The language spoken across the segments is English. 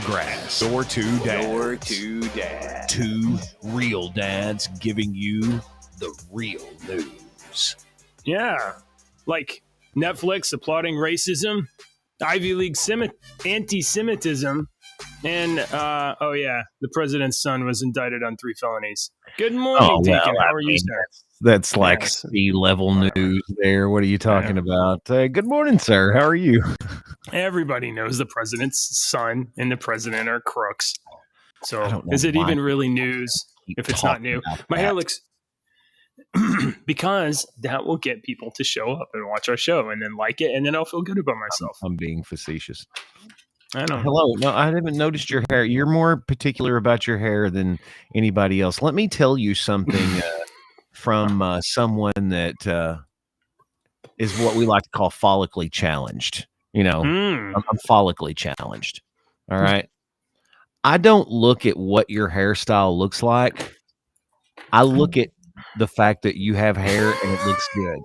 grass. Your two dads. Two real dads giving you the real news. Yeah, like Netflix applauding racism, Ivy League anti-Semitism, and the president's son was indicted on 3 felonies. Good morning, Deacon. How are you, sir? That's like sea-level news there. What are you talking about? Good morning, sir. How are you? Everybody knows the president's son and the president are crooks. So is it even really news if it's not new? My hair looks... because that will get people to show up and watch our show and then like it, and then I'll feel good about myself. I'm being facetious. I know. Hello. No, I haven't noticed your hair. You're more particular about your hair than anybody else. Let me tell you something from someone that is what we like to call follically challenged. You know, I'm follically challenged. All right. I don't look at what your hairstyle looks like. I look at the fact that you have hair and it looks good.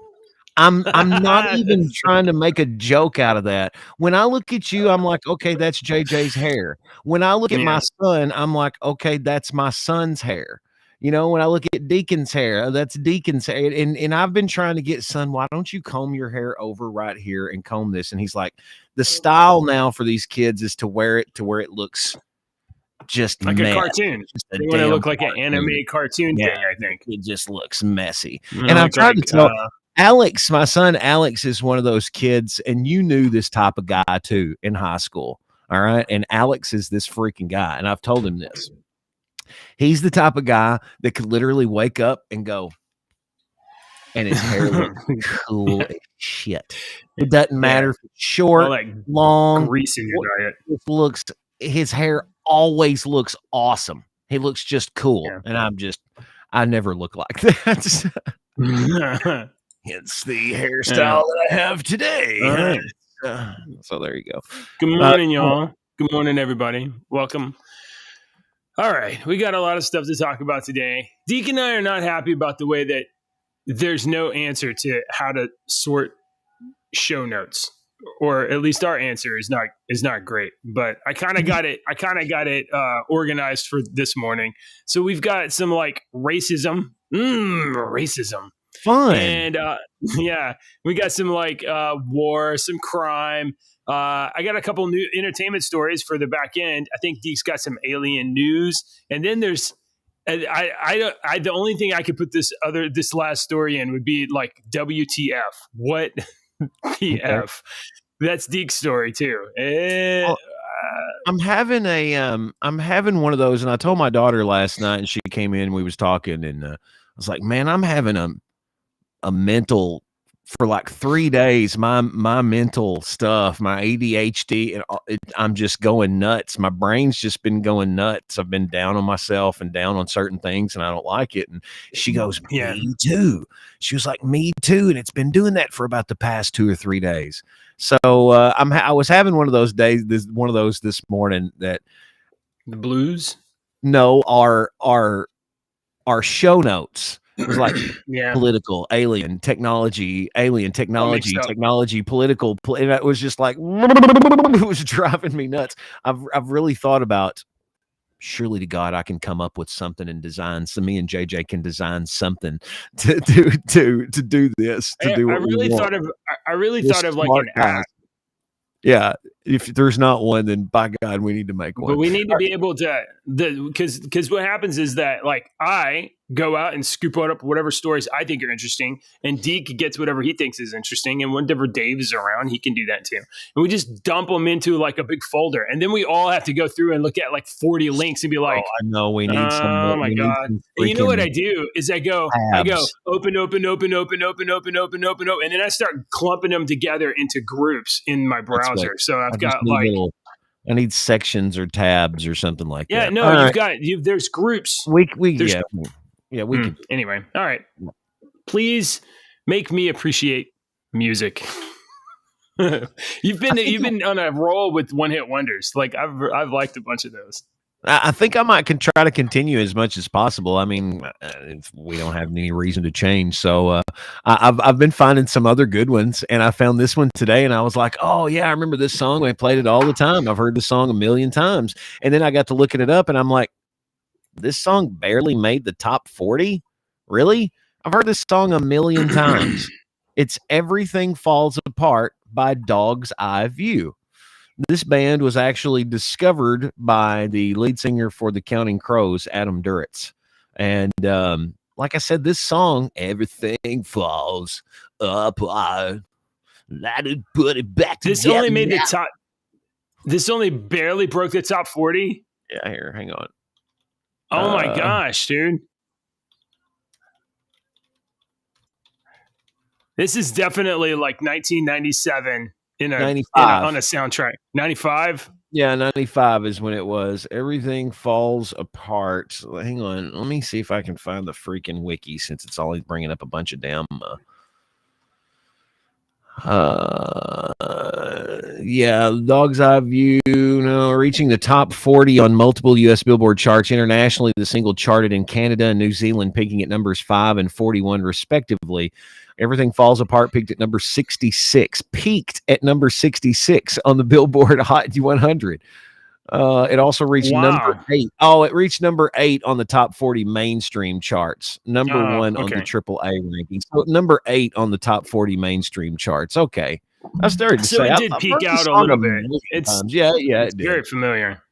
I'm not even trying to make a joke out of that. When I look at you, I'm like, okay, that's JJ's hair. When I look at my son, I'm like, okay, that's my son's hair. You know, when I look at Deacon's hair, that's Deacon's hair. And I've been trying to get, son, why don't you comb your hair over right here and comb this? And he's like, the style now for these kids is to wear it to where it looks just like a cartoon. They want to look like an anime cartoon thing, I think. It just looks messy. And I'm trying to tell Alex, my son Alex is one of those kids, and you knew this type of guy too in high school. All right. And Alex is this freaking guy. And I've told him this. He's the type of guy that could literally wake up and go, and his hair looks cool as shit. It doesn't matter if it's short, long, grease in your diet. His hair always looks awesome. He looks just cool. Yeah. And I never look like that. Hence the hairstyle that I have today. Right. So there you go. Good morning, y'all. Good morning, everybody. Welcome. All right. We got a lot of stuff to talk about today. Deacon and I are not happy about the way that there's no answer to how to sort show notes. Or at least our answer is not great, but I kind of got it organized for this morning. So we've got some like racism, fun, and we got some like war, some crime. I got a couple new entertainment stories for the back end. I think Deke's got some alien news, and then there's the only thing I could put this last story in would be like WTF, what. PF. That's Deke's story too. I'm having one of those, and I told my daughter last night, and she came in, and we was talking, and I was like, man, I'm having a mental for like 3 days. My mental stuff, my ADHD, and I'm just going nuts. My brain's just been going nuts. I've been down on myself and down on certain things, and I don't like it. And she goes, me too. She was like, me too. And it's been doing that for about the past 2 or 3 days. So I was having one of those days, this morning that the blues. No, our show notes. It was like political, alien, technology, political. And it was just like, it was driving me nuts. I've really thought about, surely to God, I can come up with something and design. So me and JJ can design something to do this. I really thought of like an app. Yeah, if there's not one, then by God, we need to make one. But we need to be able to, because what happens is that like I go out and scoop up whatever stories I think are interesting, and Deke gets whatever he thinks is interesting, and whenever Dave is around, he can do that too. And we just dump them into like a big folder, and then we all have to go through and look at like 40 links and be like, I know we need some. Oh my God! And you know what I do is I go open, and then I start clumping them together into groups in my browser. Right. So I've got like. I need sections or tabs or something like that. Yeah, no, there's groups. We can. Anyway, all right. Please make me appreciate music. You've been on a roll with one hit wonders. Like I've liked a bunch of those. I think I might try to continue as much as possible. I mean, if we don't have any reason to change. So I've been finding some other good ones, and I found this one today, and I was like, oh yeah, I remember this song. I played it all the time. I've heard the song a million times, and then I got to looking it up, and I'm like, this song barely made the top 40. Really? I've heard this song a million times. It's "Everything Falls Apart" by Dog's Eye View. This band was actually discovered by the lead singer for the Counting Crows, Adam Duritz. And like I said, this song, "Everything Falls Apart," let it put it back together. This only made the top. This only barely broke the top 40. Yeah, here, hang on. Oh my gosh, dude. This is definitely like 1997 on a soundtrack. 95? Yeah, 95 is when it was. Everything Falls Apart. Hang on. Let me see if I can find the freaking wiki, since it's always bringing up a bunch of damn yeah, Dog's Eye View, reaching the top 40 on multiple U.S. Billboard charts. Internationally, the single charted in Canada and New Zealand, peaking at numbers 5 and 41 respectively. Everything Falls Apart peaked at number 66. Peaked at number 66 on the Billboard Hot 100. It also reached number 8. Oh, it reached number 8 on the top 40 mainstream charts. Number 1 on the AAA ranking. So number 8 on the top 40 mainstream charts. Okay, I started to say it did peak out a little bit. It's it's very familiar.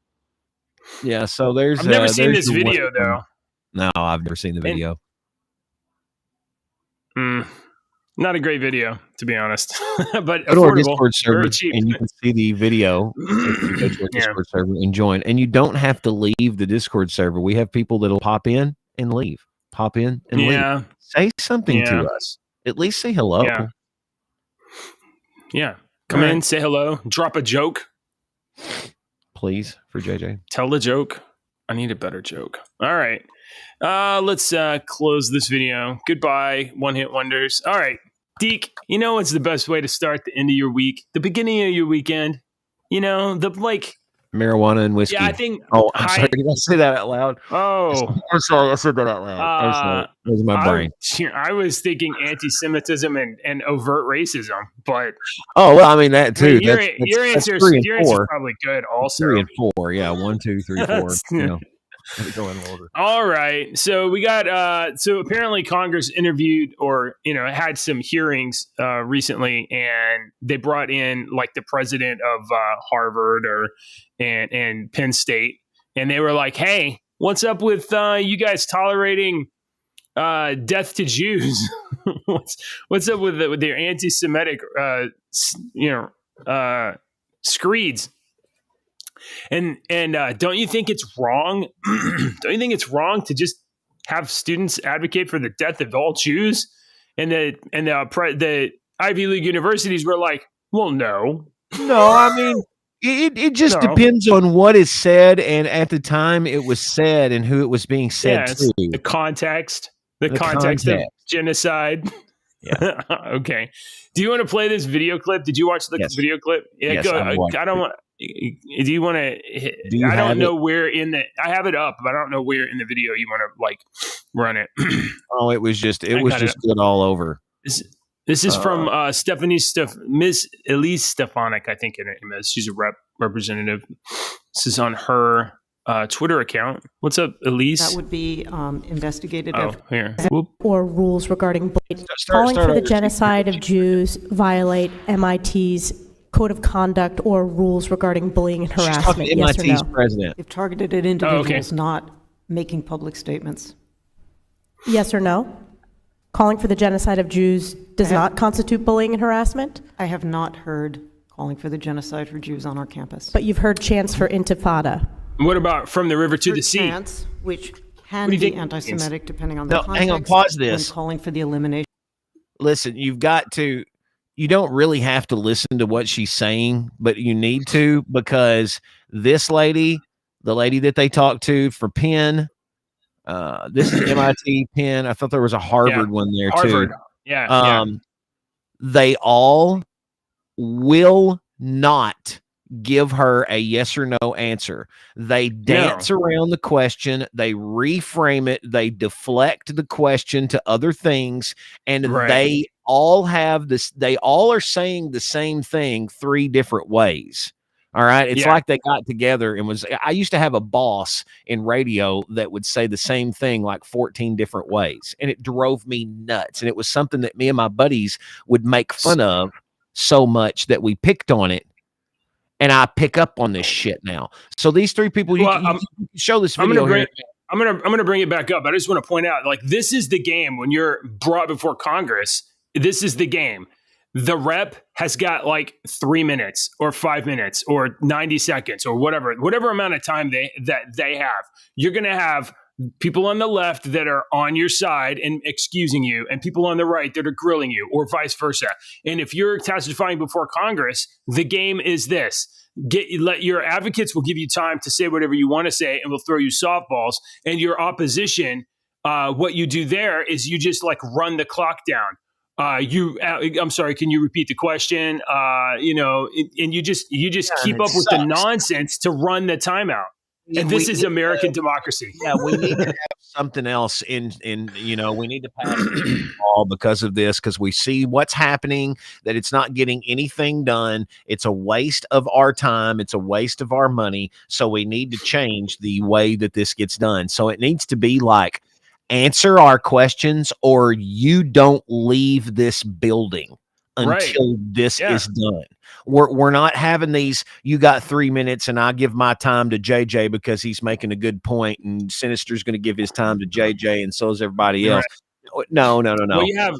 Yeah, so there's. I've never seen this video though. No, I've never seen the video. Not a great video, to be honest, but go to our affordable, Discord server, very cheap. and you can see the video if you go to our Discord server and join. And you don't have to leave the Discord server. We have people that'll pop in and leave, pop in and leave. Say something to us. At least say hello. Yeah. Come in, say hello, drop a joke, please, for JJ. Tell the joke. I need a better joke. All right. Let's close this video. Goodbye, one hit wonders. All right, Deke, you know what's the best way to start the end of your week, the beginning of your weekend? You know, marijuana and whiskey. Yeah, I think. Oh, I'm sorry. Did I say that out loud? Oh, I'm sorry. I said that out loud. I'm sorry. It was in my brain. I was thinking anti-Semitism and overt racism, but well, I mean that too. Your answer is probably good. Also, 3 and 4. Yeah, 1, 2, 3, 4. You know. Go in order. All right. So we got so apparently Congress interviewed or had some hearings recently, and they brought in like the president of Harvard and Penn State, and they were like, "Hey, what's up with you guys tolerating death to Jews? what's up with their anti-Semitic screeds?" And don't you think it's wrong? Don't you think it's wrong to just have students advocate for the death of all Jews? And the Ivy League universities were like, well, no. I mean, it just depends on what is said, and at the time it was said, and who it was being said to. The context of genocide. Yeah. Okay. Do you want to play this video clip? Did you watch the video clip? Yeah. Yes, go. I don't want. Do you want to? I don't know where in the. I have it up, but I don't know where in the video you want to run it. Oh, it was just good all over. This is from Miss Elise Stefanik, I think her name is. She's a representative. This is on her Twitter account. What's up, Elise? That would be investigative or rules regarding calling for the genocide of Jews violate MIT's code of conduct or rules regarding bullying and harassment. She's talking to MIT's president. If targeted at individuals, not making public statements. Yes or no? Calling for the genocide of Jews does not constitute bullying and harassment? I have not heard calling for the genocide for Jews on our campus. But you've heard chants for intifada. What about from the river to the sea? Chants, which can be anti-Semitic depending on the context. Hang on, pause this. When calling for the elimination. Listen, you don't really have to listen to what she's saying, but you need to, because this lady, the lady that they talked to for Penn, this is MIT, Penn. I thought there was a Harvard one there too. Yeah. They all will not give her a yes or no answer. They dance around the question, they reframe it, they deflect the question to other things, and they all have this, they all are saying the same thing 3 different ways. All right. It's like they got together and I used to have a boss in radio that would say the same thing like 14 different ways. And it drove me nuts. And it was something that me and my buddies would make fun of so much that we picked on it. And I pick up on this shit now. So these 3 people, you can show this video here. I'm gonna bring it back up. I just want to point out, like, this is the game when you're brought before Congress. This is the game. The rep has got like 3 minutes or 5 minutes or 90 seconds or whatever amount of time they have. You're going to have people on the left that are on your side and excusing you, and people on the right that are grilling you, or vice versa. And if you're testifying before Congress, the game is this. Let your advocates will give you time to say whatever you want to say, and will throw you softballs. And your opposition, what you do there is you just like run the clock down. I'm sorry, can you repeat the question? And you just keep up with the nonsense to run the timeout. And this is American democracy. Yeah, we need to have something else we need to pass a law because of this, because we see what's happening, that it's not getting anything done. It's a waste of our time. It's a waste of our money. So we need to change the way that this gets done. So it needs to be like, answer our questions or you don't leave this building until this is done. We're not having these, you got 3 minutes and I give my time to JJ because he's making a good point, and Sinister's going to give his time to JJ, and so is everybody else. No. Well, you have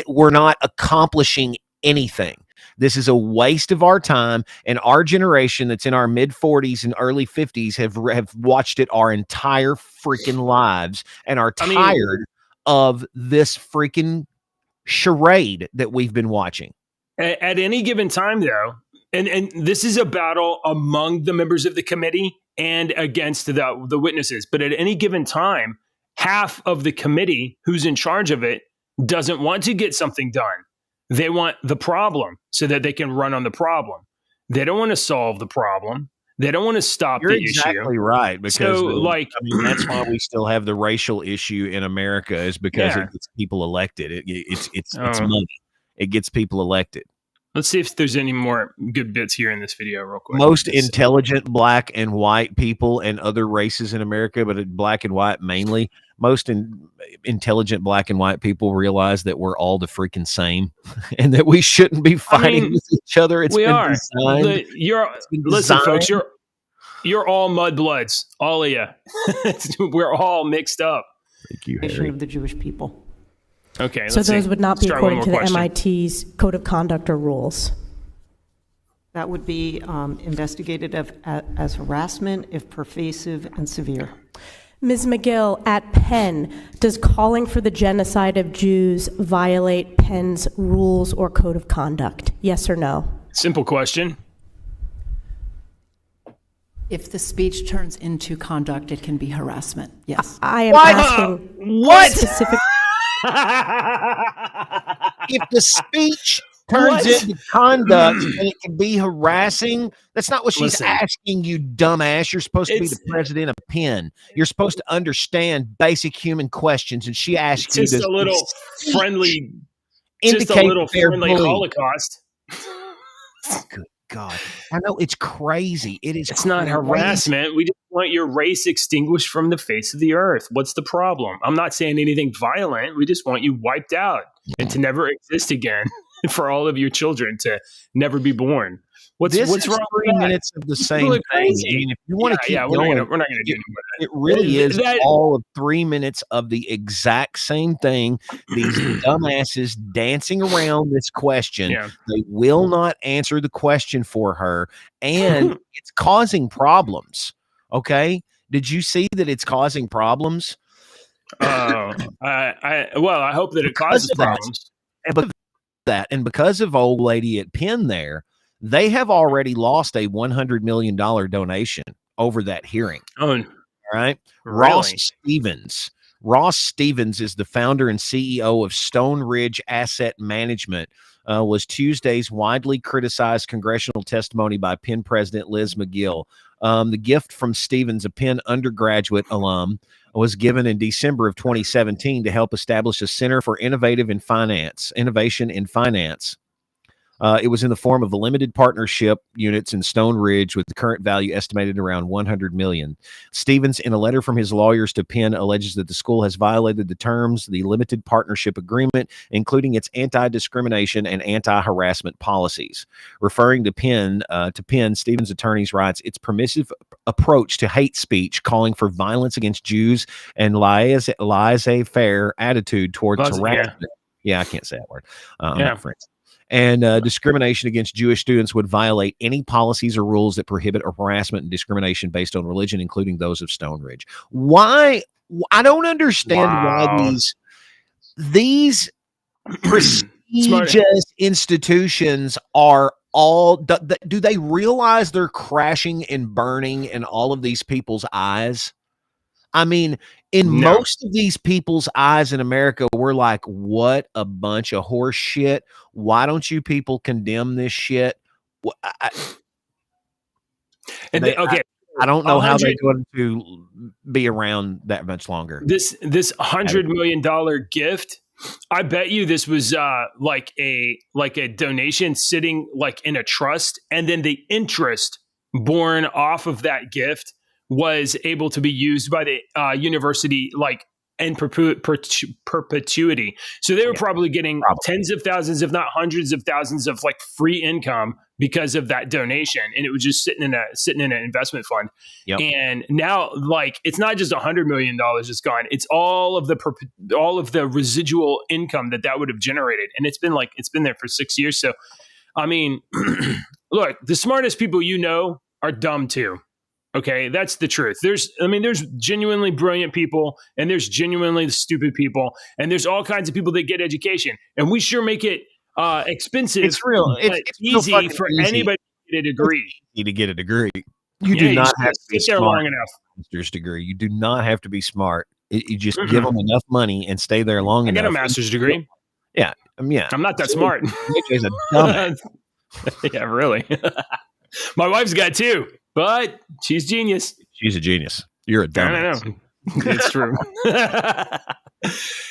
we're not accomplishing anything. This is a waste of our time, and our generation that's in our mid 40s and early 50s have watched it our entire freaking lives and are tired of this freaking charade that we've been watching. At any given time, though, and this is a battle among the members of the committee and against the witnesses, but at any given time, half of the committee who's in charge of it doesn't want to get something done. They want the problem so that they can run on the problem. They don't want to solve the problem. They don't want to stop the issue. You're exactly right. Because that's why we still have the racial issue in America, is because it gets people elected. It's money. It gets people elected. Let's see if there's any more good bits here in this video real quick. Most intelligent black and white people and other races in America, but black and white mainly, most intelligent black and white people realize that we're all the freaking same and that we shouldn't be fighting with each other. Listen, folks, you're all mudbloods, all of you. We're all mixed up. Thank you, Harry. Of the Jewish people. Okay, so those would not be according to the MIT's Code of Conduct or rules. That would be investigated as harassment if pervasive and severe. Ms. McGill, at Penn, does calling for the genocide of Jews violate Penn's rules or code of conduct? Yes or no? Simple question. If the speech turns into conduct, it can be harassment. Yes. I am asking what specific. If the speech turns into conduct and it can be harassing, that's not what she's asking, you dumbass. You're supposed to be the president of Penn. You're supposed to understand basic human questions, and she asks you just a little friendly Holocaust. Good God. I know, it's crazy. It's not harassment. We just want your race extinguished from the face of the earth. What's the problem? I'm not saying anything violent. We just want you wiped out and to never exist again, for all of your children to never be born. What's wrong with 3 minutes of the same thing? I mean, if you want to keep going, we're not going to do anything with that. It really is all of 3 minutes of the exact same thing. These dumbasses dancing around this question. Yeah. They will not answer the question for her, and it's causing problems. Okay, did you see that it's causing problems? I hope that it causes problems. And because of old lady at Penn there, they have already lost a $100 million donation over that hearing. Oh, all right. Really? Ross Stevens is the founder and CEO of Stone Ridge Asset Management, was Tuesday's widely criticized congressional testimony by Penn President Liz McGill. The gift from Stevens, a Penn undergraduate alum, was given in December of 2017 to help establish a Center for Innovation in Finance. It was in the form of a limited partnership units in Stone Ridge with the current value estimated around $100 million. Stevens, in a letter from his lawyers to Penn, alleges that the school has violated the terms of the limited partnership agreement, including its anti-discrimination and anti-harassment policies. Referring to Penn, Stevens' attorneys writes, its permissive approach to hate speech, calling for violence against Jews, and laissez-faire attitude towards harassment. Yeah, I can't say that word. I'm not French. And discrimination against Jewish students would violate any policies or rules that prohibit harassment and discrimination based on religion, including those of Stone Ridge. Why? I don't understand why these prestigious institutions are all. Do they realize they're crashing and burning in all of these people's eyes? I mean, most of these people's eyes in America, we're like, what a bunch of horse shit. Why don't you people condemn this shit? I don't know how they're going to be around that much longer. This $100 million gift, I bet you this was like a donation sitting like in a trust, and then the interest born off of that gift was able to be used by the university like in perpetuity. So they were probably getting tens of thousands, if not hundreds of thousands of like free income because of that donation. And it was just sitting in an investment fund. Yep. And now like, it's not just $100 million that's gone. It's all of the residual income that would have generated. And it's been there for 6 years. So, I mean, look, the smartest people are dumb too. Okay, that's the truth. There's genuinely brilliant people, and there's genuinely stupid people, and there's all kinds of people that get education, and we sure make it expensive. It's real. It's easy for anybody to get a degree. To get a degree, you do not have to be smart. Long enough. Master's degree. You do not have to be smart. You just give them enough money and stay there long enough. I got a master's degree. Yeah, I'm not that smart. AJ's a dumbass. Yeah, really. My wife's got two. But she's genius. She's a genius. You're a dumbass. I know. It's true.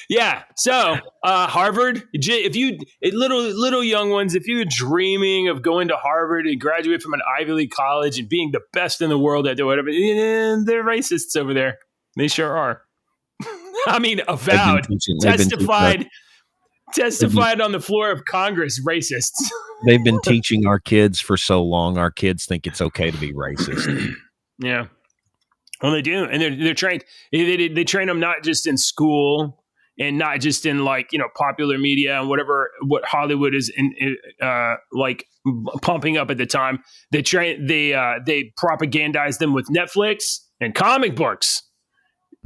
Yeah. So Harvard, if you little young ones, if you're dreaming of going to Harvard and graduate from an Ivy League college and being the best in the world at whatever, they're racists over there. They sure are. I mean, avowed, testified on the floor of Congress, racists. They've been teaching our kids for so long. Our kids think it's okay to be racist. Yeah. Well, they do. And they're trained. They train them not just in school and not just in popular media and what Hollywood is like pumping up at the time. They propagandize them with Netflix and comic books.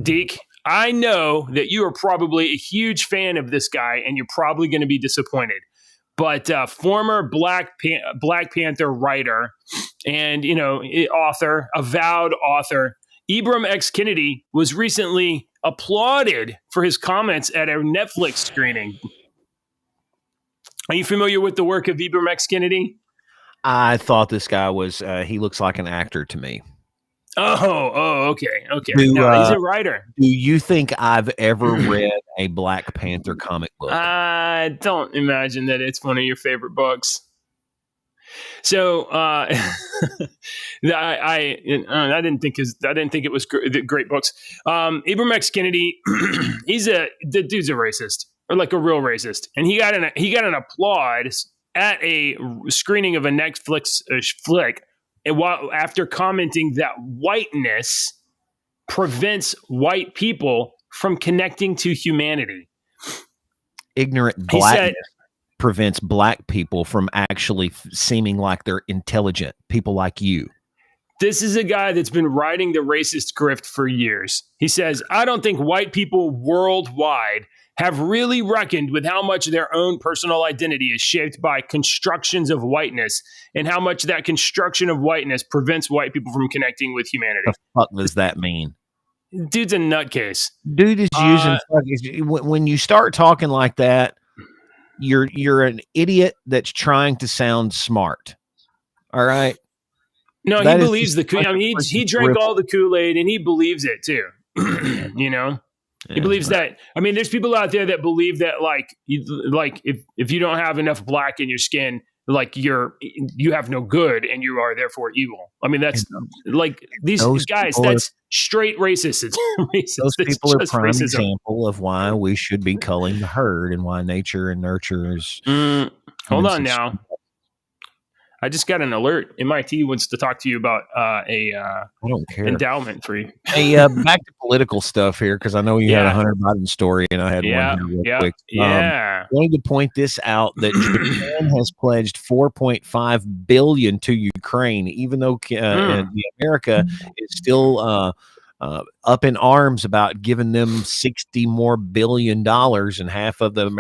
Deke, I know that you are probably a huge fan of this guy, and you're probably going to be disappointed. But former Black Panther writer and avowed author Ibram X. Kendi was recently applauded for his comments at a Netflix screening. Are you familiar with the work of Ibram X. Kendi? I thought this guy was. He looks like an actor to me. Oh, okay. No, he's a writer. Do you think I've ever read a Black Panther comic book? I don't imagine that it's one of your favorite books. So I didn't think it was great books. Ibram X. Kendi, the dude's a racist, or like a real racist, and he got an applause at a screening of a Netflix flick. And after commenting that whiteness prevents white people from connecting to humanity. Ignorant blackness prevents black people from actually seeming like they're intelligent. People like you. This is a guy that's been riding the racist grift for years. He says, I don't think white people worldwide have really reckoned with how much their own personal identity is shaped by constructions of whiteness and how much that construction of whiteness prevents white people from connecting with humanity. What the fuck does that mean? Dude's a nutcase. Dude is using when you start talking like that, you're an idiot that's trying to sound smart. All right. No, That he is believes just the. I mean, he drank all the Kool-Aid, and he believes it too. You know, he believes that. I mean, there's people out there that believe that, like, if you don't have enough black in your skin, like you have no good, and you are therefore evil. I mean, that's like these guys. That's straight racist. It's racist. Those It's people are just prime racism. example of why we should be culling the herd and why nature and nurture is. Hold on now. I just got an alert. MIT wants to talk to you about I don't care. endowment for you. Hey, back to political stuff here, because I know you had a Hunter Biden story, and I had one here real quick. I wanted to point this out that Japan has pledged $4.5 billion to Ukraine, even though America is still up in arms about giving them $60 billion more, and half of the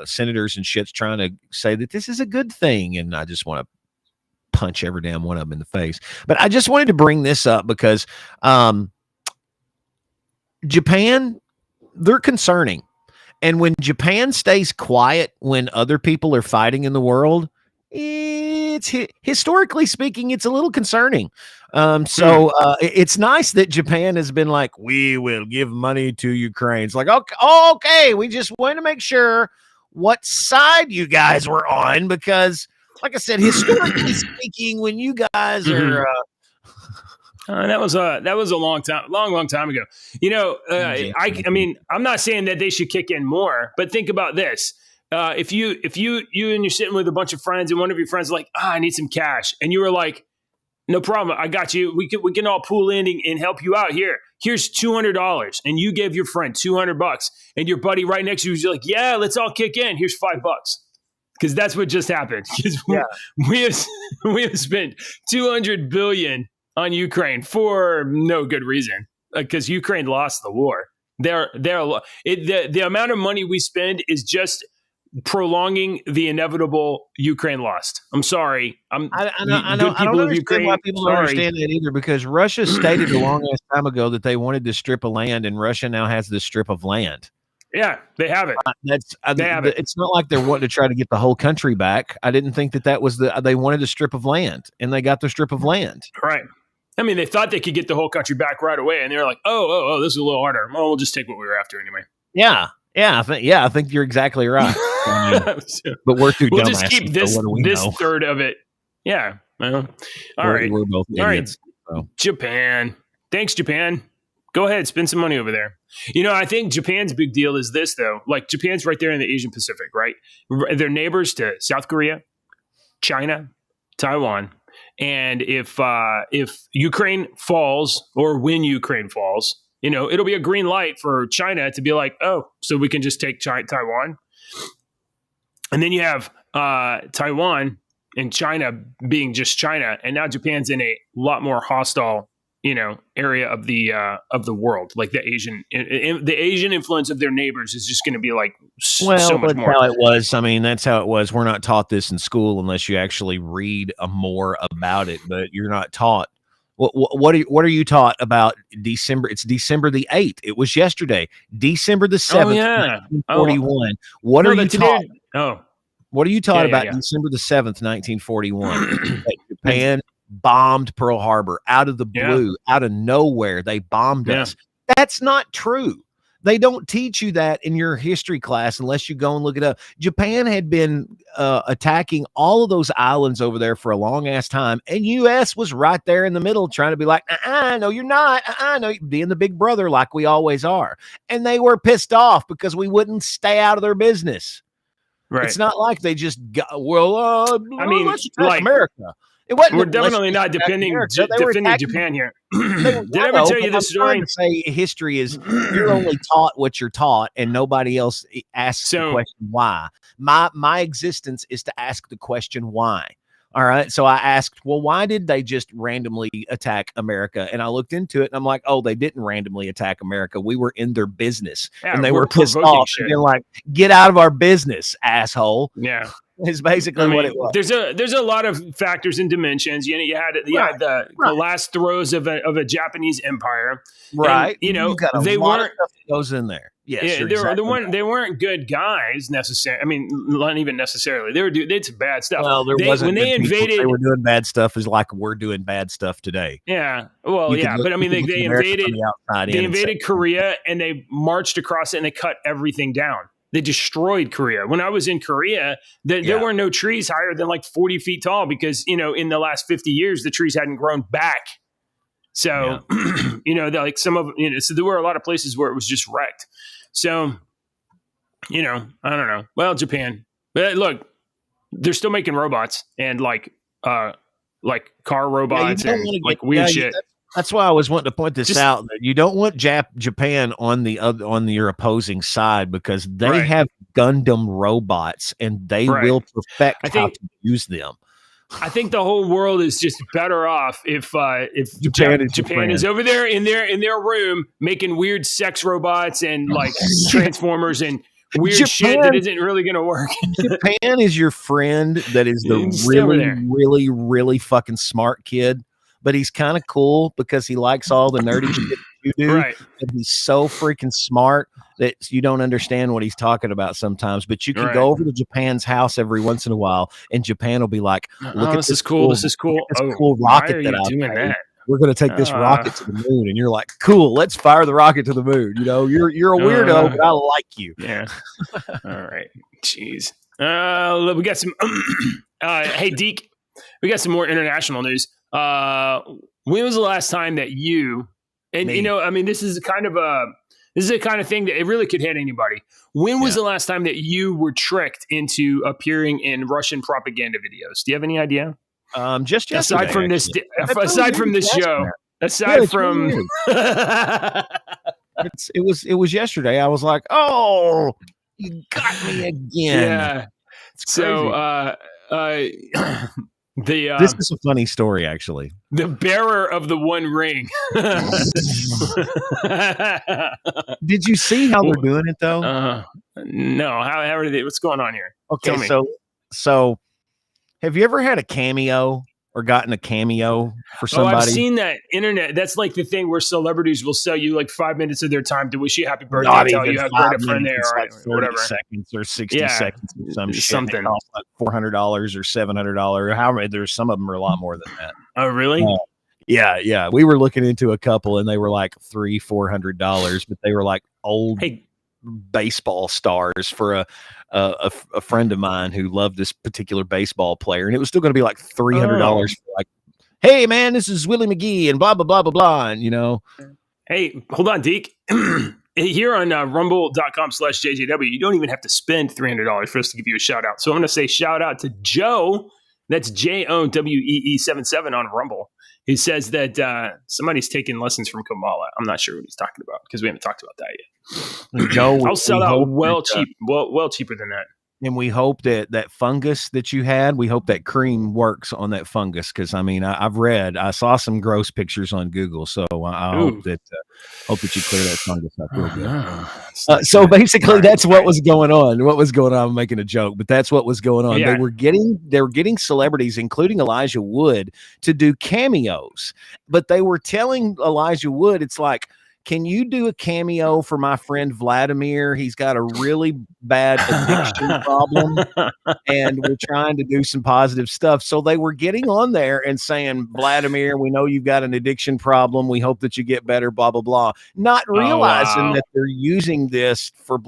senators and shit's trying to say that this is a good thing, and I just want to punch every damn one of them in the face. But I just wanted to bring this up because Japan, they're concerning. And when Japan stays quiet when other people are fighting in the world, it's historically speaking, it's a little concerning. It's nice that Japan has been like, we will give money to Ukraine. It's like, okay, we just want to make sure what side you guys were on, because like I said, historically speaking, when you guys are that was a long time ago. You know, I mean, I'm not saying that they should kick in more, but think about this. If you and you're sitting with a bunch of friends, and one of your friends is like, I need some cash, and you were like, no problem, I got you. We can all pool in and help you out here. Here's $200, and you give your friend $200, and your buddy right next to you is like, yeah, let's all kick in. Here's $5. Because that's what just happened. We have spent $200 billion on Ukraine for no good reason, because Ukraine lost the war. The amount of money we spend is just prolonging the inevitable Ukraine lost. I'm sorry. I know. I don't understand why people don't understand that either, because Russia stated a long ass time ago that they wanted this strip of land, and Russia now has this strip of land. Yeah, they have it. It's not like they're wanting to try to get the whole country back. I didn't think that was they wanted a strip of land, and they got the strip of land. Right. I mean, they thought they could get the whole country back right away, and they were like, oh, this is a little harder. Well, we'll just take what we were after anyway. Yeah. I think you're exactly right. But we're too dumb. We'll just keep this third of it. Yeah. Well, all right. We're both idiots. All right. So. Japan. Thanks, Japan. Go ahead, spend some money over there. You know, I think Japan's big deal is this, though. Like, Japan's right there in the Asian Pacific, right? They're neighbors to South Korea, China, Taiwan. And if Ukraine falls, or when Ukraine falls, you know, it'll be a green light for China to be like, oh, so we can just take Taiwan. And then you have Taiwan and China being just China. And now Japan's in a lot more hostile, you know, area of the world. Like the Asian influence of their neighbors is just going to be like so much more. How it was. I mean, that's how it was. We're not taught this in school unless you actually read more about it. But you're not taught. What are you taught about December? It's December the 8th. It was yesterday. December the 7th, 1941. What are you taught? What are you taught about December the 7th, 1941? Japan bombed Pearl Harbor out of the blue, out of nowhere. They bombed us. That's not true. They don't teach you that in your history class unless you go and look it up. Japan had been attacking all of those islands over there for a long ass time, and U.S. was right there in the middle trying to be like, no, you're not. No, you're being the big brother like we always are. And they were pissed off because we wouldn't stay out of their business. Right. It's not like they just got, let's attack America. We're definitely not defending Japan here. Did I ever tell you this story? To say history is you're only taught what you're taught, and nobody else asks the question why. My existence is to ask the question why. All right. So I asked, well, why did they just randomly attack America? And I looked into it, and I'm like, oh, they didn't randomly attack America. We were in their business, and they were pissed off. And they're like, get out of our business, asshole. Yeah. Is basically what it was. There's a lot of factors and dimensions. You had the last throes of a Japanese empire, right? And, got they lot weren't of stuff that goes in there. Yes, they weren't good guys necessarily. I mean, not even necessarily. They did some bad stuff. Well, when they invaded. They were doing bad stuff is like we're doing bad stuff today. Yeah. Well, yeah, but I mean, they invaded Korea and they marched across it and they cut everything down. They destroyed Korea. When I was in Korea, there were no trees higher than like 40 feet tall because, in the last 50 years, the trees hadn't grown back. So, like some of, so there were a lot of places where it was just wrecked. So, I don't know. Well, Japan, but look, they're still making robots and like car robots and like weird shit. That's why I was wanting to point this out. That you don't want Japan on your opposing side because they have Gundam robots and they will perfect how to use them. I think the whole world is just better off if Japan is over there in their room making weird sex robots and like transformers and weird shit that isn't really going to work. Japan is your friend that is the really, really, really fucking smart kid. But he's kind of cool because he likes all the nerdy shit you do. Right. And he's so freaking smart that you don't understand what he's talking about sometimes. But you can go over to Japan's house every once in a while, and Japan will be like, "Look at this cool. This is cool. This cool rocket that I'm doing. We're going to take this rocket to the moon." And you're like, "Cool, let's fire the rocket to the moon." You're a weirdo, but I like you. Yeah. All right. Jeez. We got some. Hey, Deke. We got some more international news. When was the last time that you and I mean this is a kind of thing that it really could hit anybody. When was the last time that you were tricked into appearing in Russian propaganda videos? Do you have any idea? Just yesterday. Aside from this show. Aside from it was yesterday. I was like, "Oh, you got me again." Yeah. It's crazy. This is a funny story, actually. The bearer of the One Ring. Did you see how they're doing it, though? No. How are they? What's going on here? Okay, so have you ever had a cameo or gotten a cameo for somebody? I've seen that internet. That's like the thing where celebrities will sell you like 5 minutes of their time to wish you happy birthday. Not tell you how great a friend they are, like 30 whatever. Seconds or 60 seconds or something. It costs like $400 or $700. However, there's some of them are a lot more than that. Oh, really? Yeah. We were looking into a couple, and they were like $300-$400, but they were like old baseball stars for a friend of mine who loved this particular baseball player, and it was still going to be like $300 for like, "Hey man, this is Willie McGee and blah blah blah blah blah," and Hey, hold on, Deke. Here on rumble.com/JJW, you don't even have to spend $300 for us to give you a shout out. So I'm going to say shout out to Joe. That's JOWEE77 on Rumble. He says that somebody's taking lessons from Kamala. I'm not sure what he's talking about because we haven't talked about that yet. Joe, I'll sell out well cheaper than that. And we hope that fungus that you had, we hope that cream works on that fungus. Because I mean, I saw some gross pictures on Google, so I hope that you clear that fungus up real good. So basically, that's what was going on. What was going on? I'm making a joke, but that's what was going on. Yeah. They were getting celebrities, including Elijah Wood, to do cameos, but they were telling Elijah Wood, it's like, "Can you do a cameo for my friend Vladimir? He's got a really bad addiction problem, and we're trying to do some positive stuff." So they were getting on there and saying, "Vladimir, we know you've got an addiction problem. We hope that you get better, blah, blah, blah." Not realizing that they're using this for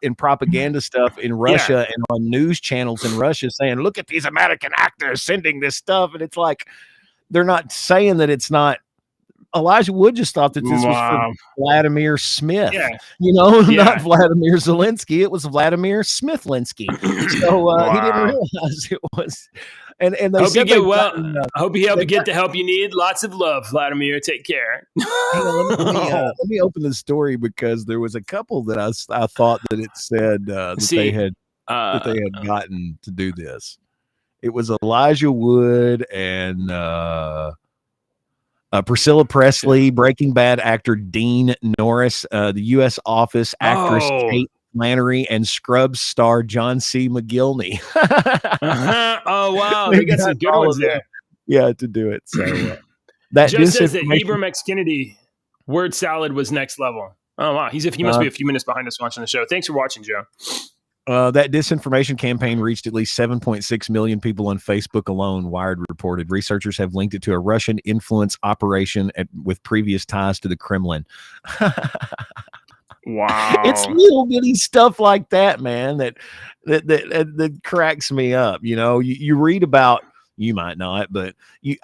in propaganda stuff in Russia and on news channels in Russia saying, "Look at these American actors sending this stuff." And it's like, they're not saying that it's not. Elijah Wood just thought that this was for Vladimir Smith, not Vladimir Zelensky. It was Vladimir Smith-Linsky. So he didn't realize it was. And they hope said you get well. Hope you get the help you need. Lots of love, Vladimir. Take care. Let me open the story because there was a couple that I thought that it said that they had gotten to do this. It was Elijah Wood and. Priscilla Presley, Breaking Bad actor Dean Norris, the U.S. Office actress Kate Flannery and Scrubs star John C. McGillney. Oh, wow. They got some good ones there. Yeah, to do it. So that Joe says that disinformation. Ibram X. Kennedy word salad was next level. Oh, wow. He must be a few minutes behind us watching the show. Thanks for watching, Joe. That disinformation campaign reached at least 7.6 million people on Facebook alone, Wired reported. Researchers have linked it to a Russian influence operation with previous ties to the Kremlin. Wow. It's little bitty stuff like that, man, that cracks me up. You know, you read about, you might not, but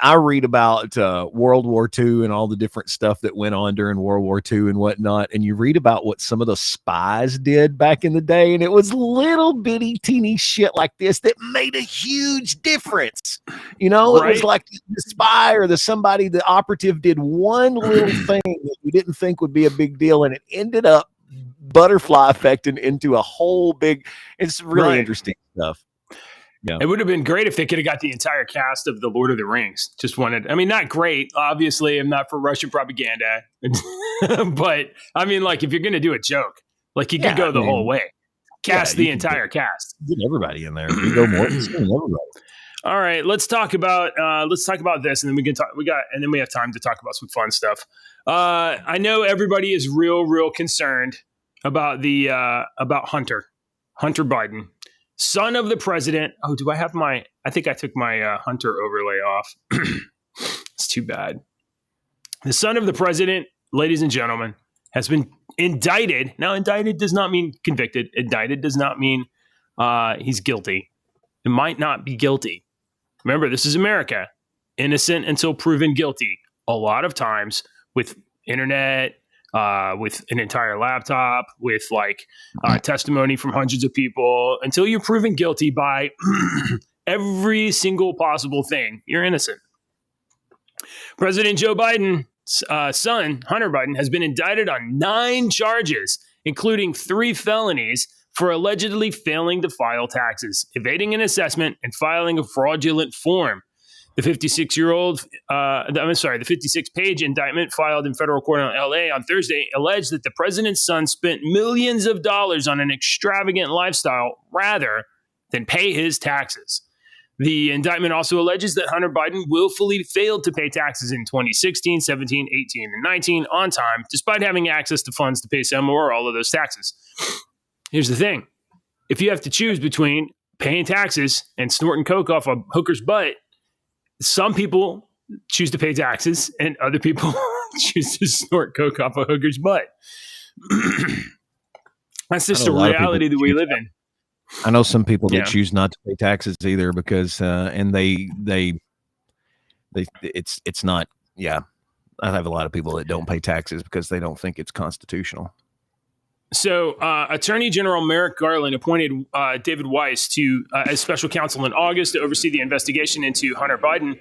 I read about World War II and all the different stuff that went on during World War II and whatnot. And you read about what some of the spies did back in the day. And it was little bitty teeny shit like this that made a huge difference. You know, It was like the spy or the operative did one little thing that you didn't think would be a big deal. And it ended up butterfly effecting into a whole big, it's really interesting stuff. Yeah. It would have been great if they could have got the entire cast of The Lord of the Rings. Not great. Obviously, I'm not for Russian propaganda. But, I mean, like, if you're going to do a joke, like, you could go the whole way. Cast the entire cast. Get everybody in there. You go more than everybody. All right, let's talk about this, and then we have time to talk about some fun stuff. I know everybody is real concerned about about Hunter Biden. Son of the president. Oh, do I have I think I took my Hunter overlay off. It's too bad. The son of the president, ladies and gentlemen, has been indicted. Now, indicted does not mean convicted. Indicted does not mean he's guilty. It might not be guilty. Remember, this is America. Innocent until proven guilty. A lot of times with internet, with an entire laptop, with testimony from hundreds of people, until you're proven guilty by every single possible thing, you're innocent. President Joe Biden's son, Hunter Biden, has been indicted on 9 charges, including 3 felonies for allegedly failing to file taxes, evading an assessment, and filing a fraudulent form. The 56-page indictment filed in federal court in LA on Thursday alleged that the president's son spent millions of dollars on an extravagant lifestyle rather than pay his taxes. The indictment also alleges that Hunter Biden willfully failed to pay taxes in 2016, 17, 18, and 19 on time, despite having access to funds to pay some or all of those taxes. Here's the thing. If you have to choose between paying taxes and snorting coke off a hooker's butt, some people choose to pay taxes and other people choose to snort coke off a hooker's butt. That's just a reality that we live in. I know some people that choose not to pay taxes either because, and it's not, I have a lot of people that don't pay taxes because they don't think it's constitutional. So, Attorney General Merrick Garland appointed David Weiss as special counsel in August to oversee the investigation into Hunter Biden.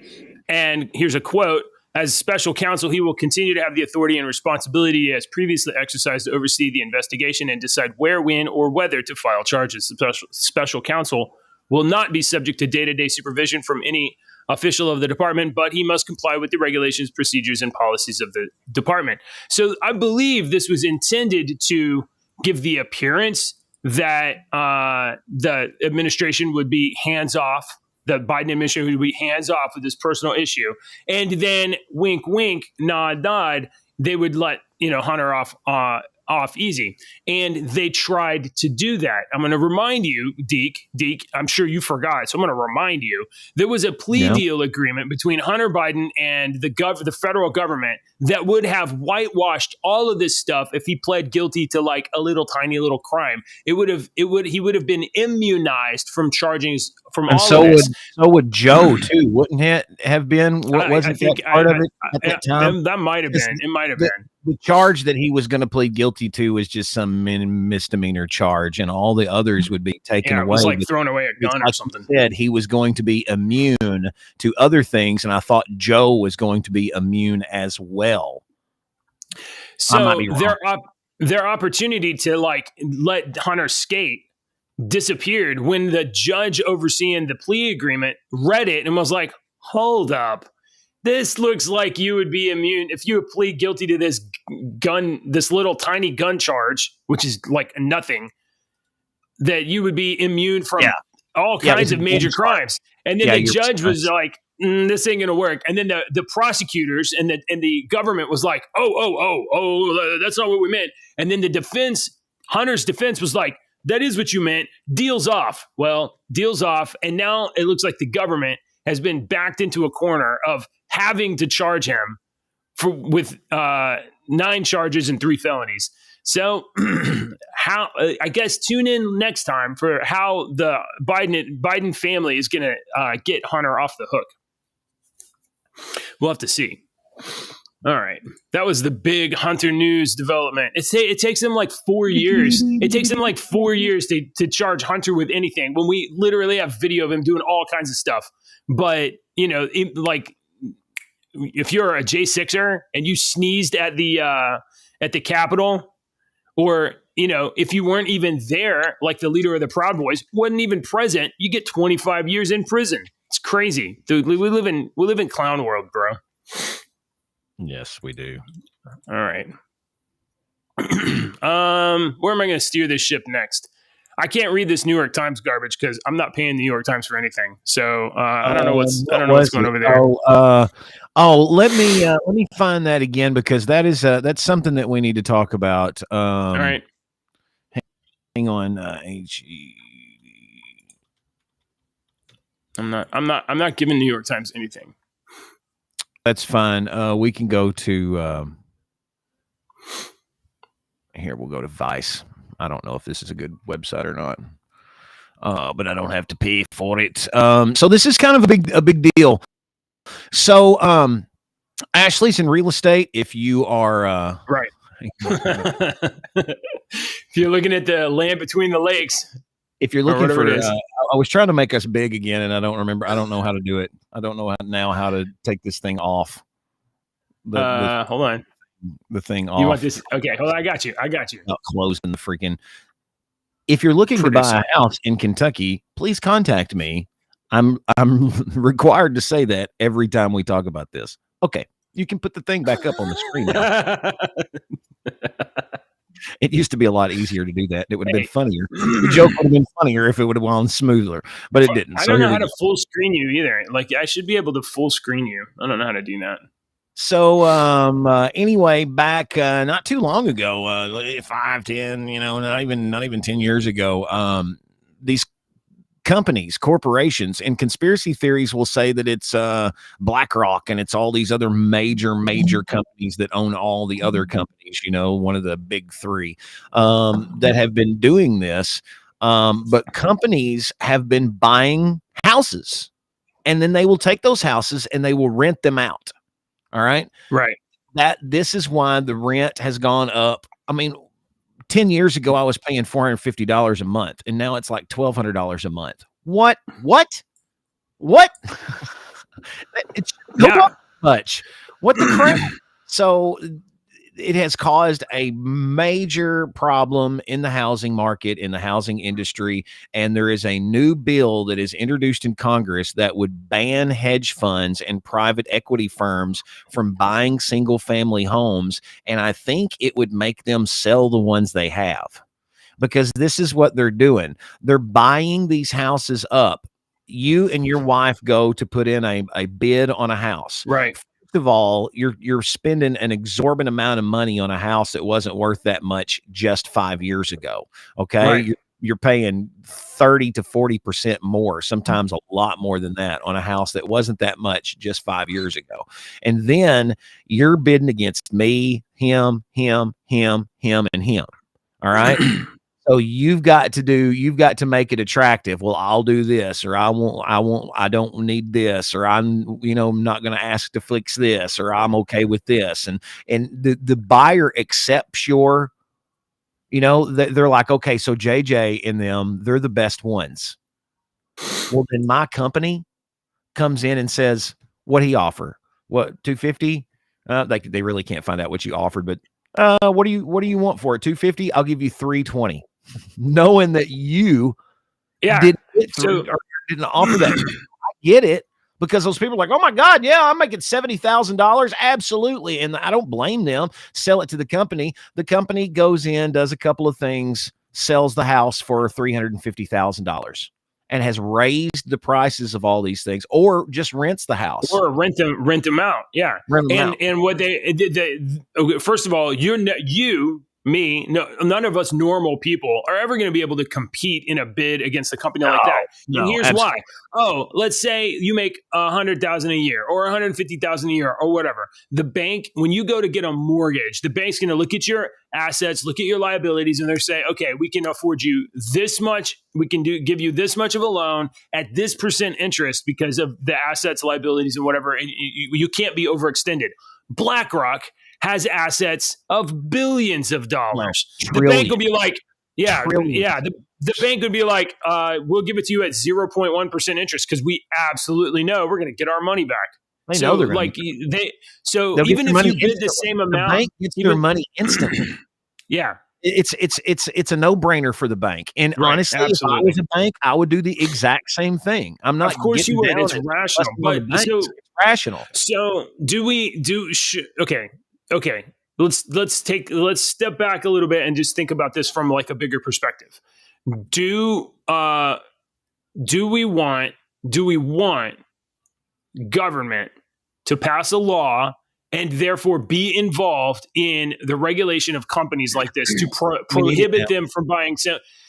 And here's a quote. As special counsel, he will continue to have the authority and responsibility as previously exercised to oversee the investigation and decide where, when, or whether to file charges. The special counsel will not be subject to day-to-day supervision from any official of the department, but he must comply with the regulations, procedures, and policies of the department. So I believe this was intended to give the appearance that the administration would be hands-off, the Biden administration would be hands-off with this personal issue. And then wink, wink, nod, nod, they would let Hunter off easy. And they tried to do that. I'm going to remind you, Deke, I'm sure you forgot, so I'm going to remind you, there was a plea deal agreement between Hunter Biden and the federal government that would have whitewashed all of this stuff if he pled guilty to like a tiny little crime. He would have been immunized from charges from all of this. So would Joe too, wouldn't it have been? Wasn't that part of it at that time? That might have been. It might have been. The charge that he was going to plead guilty to was just some misdemeanor charge, and all the others would be taken away. It was like throwing away a gun or something. Said he was going to be immune to other things, and I thought Joe was going to be immune as well. So their opportunity to let Hunter skate disappeared when the judge overseeing the plea agreement read it and was like, hold up. This looks like you would be immune if you plead guilty to this little tiny gun charge, which is like nothing. that you would be immune from Yeah. all Yeah, it kinds was of a major game crimes. And then Yeah, the you're judge was right. like, this ain't going to work. And then the prosecutors and the government was like, oh, that's not what we meant. And then the defense, Hunter's defense was like, that is what you meant. Deals off. Well, deals off. And now it looks like the government has been backed into a corner of having to charge him with 9 charges and 3 felonies. So how I guess tune in next time for how the Biden family is going to get Hunter off the hook. We'll have to see. All right. That was the big Hunter news development. It takes them like 4 years. It takes them like 4 years to charge Hunter with anything when we literally have video of him doing all kinds of stuff. But, you know, if you're a J6er and you sneezed at the Capitol, or, you know, if you weren't even there, like the leader of the Proud Boys wasn't even present, you get 25 years in prison. It's crazy. Dude, we live in clown world, bro. Yes, we do. All right. Where am I going to steer this ship next? I can't read this New York Times garbage because I'm not paying the New York Times for anything. So I don't know what's going over there. Let me find that again, because that's something that we need to talk about. All right. Hang on. I'm not giving New York Times anything. That's fine. We can go to here. We'll go to Vice. I don't know if this is a good website or not, but I don't have to pay for it. So this is kind of a big deal. So Ashley's in real estate. If you are right, if you're looking at the land between the lakes, if you're looking for, I was trying to make us big again, and I don't remember. I don't know how to do it. I don't know how to take this thing off. Hold on. The thing off. You want this? Okay, hold on. I got you. Not closing the freaking. If you're looking to buy a house in Kentucky, please contact me. I'm required to say that every time we talk about this. Okay, you can put the thing back up on the screen now. It used to be a lot easier to do that. It would have been funnier. The joke would have been funnier if it would have gone smoother, but it didn't. I don't know how to full screen you either. Like, I should be able to full screen you. I don't know how to do that. So anyway, back not too long ago, 5, 10, not even 10 years ago, these companies, corporations, and conspiracy theories will say that it's BlackRock and it's all these other major companies that own all the other companies, one of the big 3 that have been doing this. But companies have been buying houses, and then they will take those houses and they will rent them out. All right. Right. This is why the rent has gone up. I mean, 10 years ago, I was paying $450 a month, and now it's like $1,200 a month. What? It's not much. What the crap? So it has caused a major problem in the housing market, in the housing industry. And there is a new bill that is introduced in Congress that would ban hedge funds and private equity firms from buying single family homes. And I think it would make them sell the ones they have, because this is what they're doing. They're buying these houses up. You and your wife go to put in a bid on a house. Right. Of all, you're spending an exorbitant amount of money on a house that wasn't worth that much just 5 years ago. Okay. Right. You're paying 30 to 40% more, sometimes a lot more than that, on a house that wasn't that much just 5 years ago. And then you're bidding against me, him, and him. All right. So you've got to make it attractive. Well, I'll do this, or I don't need this, or I'm not going to ask to fix this, or I'm okay with this. And the buyer accepts your, they're like, okay, so JJ and them, they're the best ones. Well, then my company comes in and says, what he offer? What, $250? They really can't find out what you offered, but what do you want for it? $250? I'll give you $320. Knowing that you didn't offer that. I get it, because those people are like, oh my God, yeah, I'm making $70,000. Absolutely. And I don't blame them. Sell it to the company. The company goes in, does a couple of things, sells the house for $350,000 and has raised the prices of all these things, or just rents the house, or rent them out. Yeah. And what they did, first of all, me, no, none of us normal people are ever going to be able to compete in a bid against a company like that. And here's why. Oh, let's say you make $100,000 a year or $150,000 a year or whatever. The bank, when you go to get a mortgage, the bank's going to look at your assets, look at your liabilities, and they're saying, okay, we can afford you this much. We can give you this much of a loan at this percent interest because of the assets, liabilities, and whatever. And you can't be overextended. BlackRock has assets of billions of dollars. The bank will be like, the bank would be like, we'll give it to you at 0.1% interest because we absolutely know we're going to get our money back. They know they're like even if you bid the same amount, the bank gets their money instantly. Yeah. It's a no-brainer for the bank. And honestly, absolutely. If I was a bank, I would do the exact same thing. I'm not. Of course you would. It's rational. But it's rational. So okay. Let's step back a little bit and just think about this from like a bigger perspective. Do we want government to pass a law and therefore be involved in the regulation of companies like this to prohibit them from buying?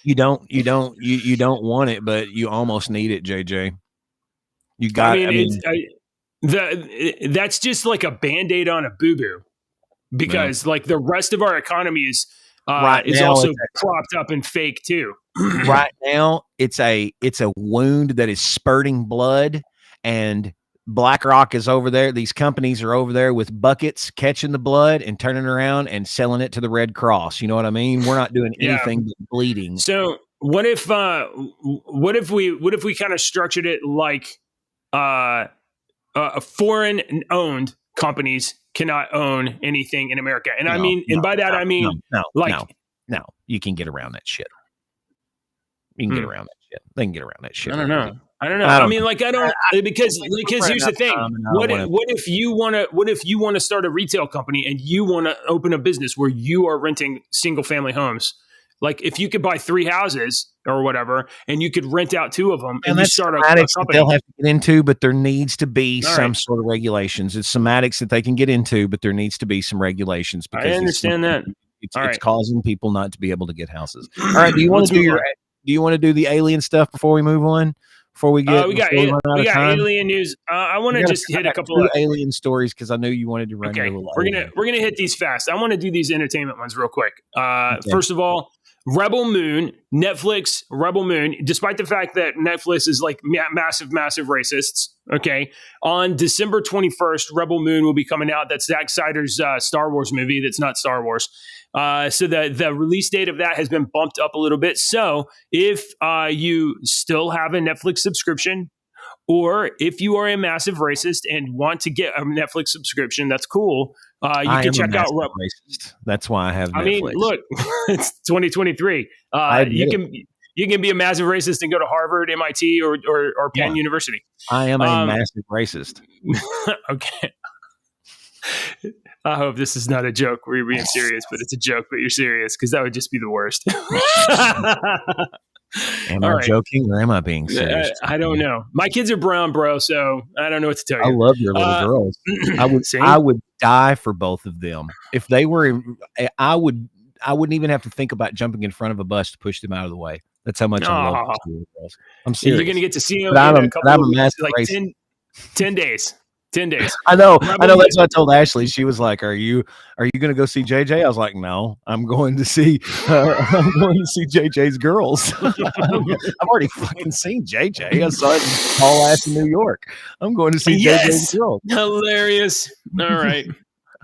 You don't want it, but you almost need it, JJ. You got. That's just like a Band-Aid on a boo-boo, because like the rest of our economy is also propped up and fake too. Right now, it's a wound that is spurting blood, and BlackRock is over there. These companies are over there with buckets catching the blood and turning around and selling it to the Red Cross. You know what I mean? We're not doing anything but bleeding. So what if we kind of structured it like foreign owned companies cannot own anything in America? And no, you can get around that shit. You can get around that shit. They can get around that shit. I don't know. Because here's the thing. What if you want to start a retail company and you want to open a business where you are renting single family homes? Like if you could buy 3 houses or whatever, and you could rent out 2 of them, and you start a company. They'll have to get into, but there needs to be some sort of regulations. It's somatics that they can get into, but there needs to be some regulations. Because I understand that. It's causing people not to be able to get houses. All right. Do you want to do the alien stuff before we move on? Before we get, we got alien news. I want to just hit a couple of alien stories because I knew you wanted to run. Okay, we're gonna hit these fast. I want to do these entertainment ones real quick. First of all, Rebel Moon, Netflix, Rebel Moon, despite the fact that Netflix is like massive racists, okay, on December 21st, Rebel Moon will be coming out. That's Zack Snyder's Star Wars movie that's not Star Wars. So the release date of that has been bumped up a little bit. So if you still have a Netflix subscription, or if you are a massive racist and want to get a Netflix subscription, that's cool. You can check out Rebel. That's why I have Netflix. I mean, look, it's 2023. You can be a massive racist and go to Harvard, MIT, or Penn University. I am a massive racist. Okay. I hope this is not a joke where you're being serious, but it's a joke, but you're serious, because that would just be the worst. Am I joking or am I being serious? I don't know. My kids are brown, bro, so I don't know what to tell you. I love your little girls. I would die for both of them. If they were, I wouldn't even have to think about jumping in front of a bus to push them out of the way. That's how much I love these little girls. I'm serious. You're going to get to see them in a couple of weeks, like 10 days. 10 days. I know. That's what I told Ashley. She was like, "Are you going to go see JJ?" I was like, "No, I'm going to see JJ's girls." I've already fucking seen JJ. I saw it in tall ass in New York. I'm going to see JJ's girls. Hilarious.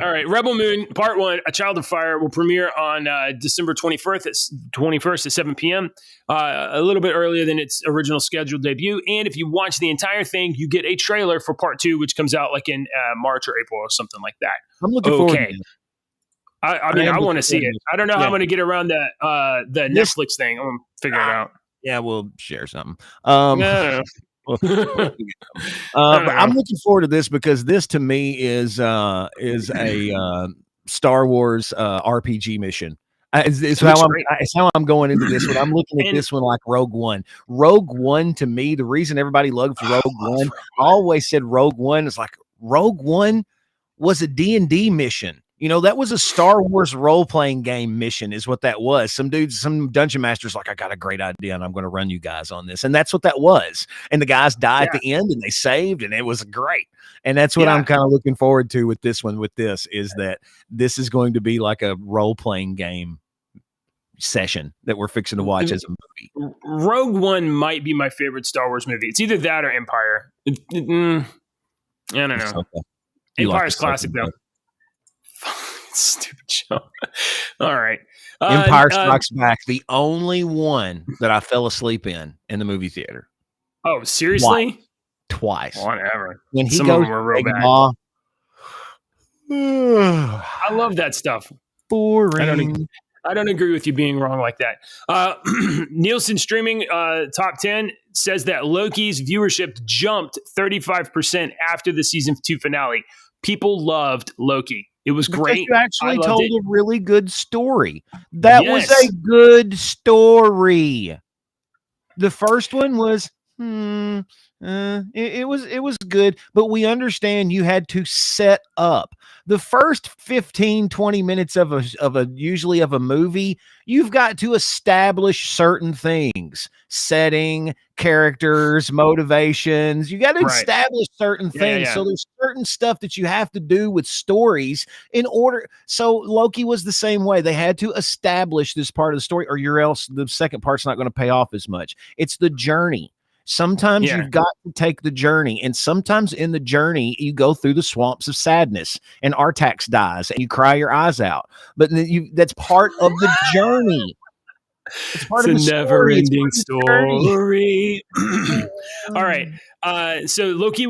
All right. Rebel Moon Part 1, A Child of Fire, will premiere on December 21st at 7 p.m. A little bit earlier than its original scheduled debut. And if you watch the entire thing, you get a trailer for Part 2, which comes out like in March or April or something like that. I'm looking forward to it. I want to see it. I don't know how I'm going to get around the Netflix thing. I'm going to figure it out. Yeah, we'll share something. But I'm looking forward to this because this to me is a Star Wars RPG mission. It's how I'm going into this one. I'm looking at this one like Rogue One. Rogue One, to me, the reason everybody loves Rogue One, I always said Rogue One is like Rogue One was a D&D mission. You know, that was a Star Wars role-playing game mission is what that was. Some dudes, some dungeon masters like, I got a great idea and I'm going to run you guys on this. And that's what that was. And the guys died at the end and they saved and it was great. And that's what I'm kind of looking forward to with this one, with this, is that this is going to be like a role-playing game session that we're fixing to watch as a movie. Rogue One might be my favorite Star Wars movie. It's either that or Empire. I don't know. Empire's classic though. Stupid show. All right. Empire Strikes Back, the only one that I fell asleep in the movie theater. Oh, seriously? Twice. Whatever. When he Some goes of them were real bad. I love that stuff. Boring. I don't agree with you being wrong like that. Nielsen streaming top 10 says that Loki's viewership jumped 35% after the season 2 finale. People loved Loki. It was great. You actually told a really good story. That was a good story. The first one was, it was good, but we understand you had to set up the first 15, 20 minutes of a movie. You've got to establish certain things, setting, characters, motivations. You got to establish certain things. So there's certain stuff that you have to do with stories in order. So Loki was the same way. They had to establish this part of the story, or else the second part's not going to pay off as much. It's the journey. Sometimes you've got to take the journey, and sometimes in the journey you go through the swamps of sadness and Artax dies and you cry your eyes out. But that's part of the journey. It's part of the never-ending story. All right. So Loki,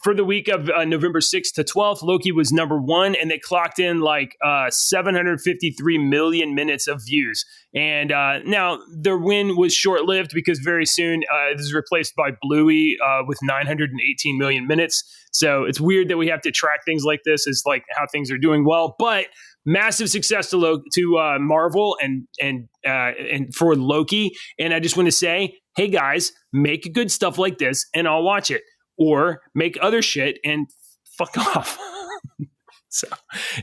for the week of November 6th to 12th, Loki was number 1, and they clocked in like 753 million minutes of views. And now their win was short-lived because very soon this is replaced by Bluey with 918 million minutes. So it's weird that we have to track things like this as like how things are doing well, but massive success to Marvel and for Loki. And I just want to say, hey guys, make good stuff like this and I'll watch it, or make other shit and fuck off. So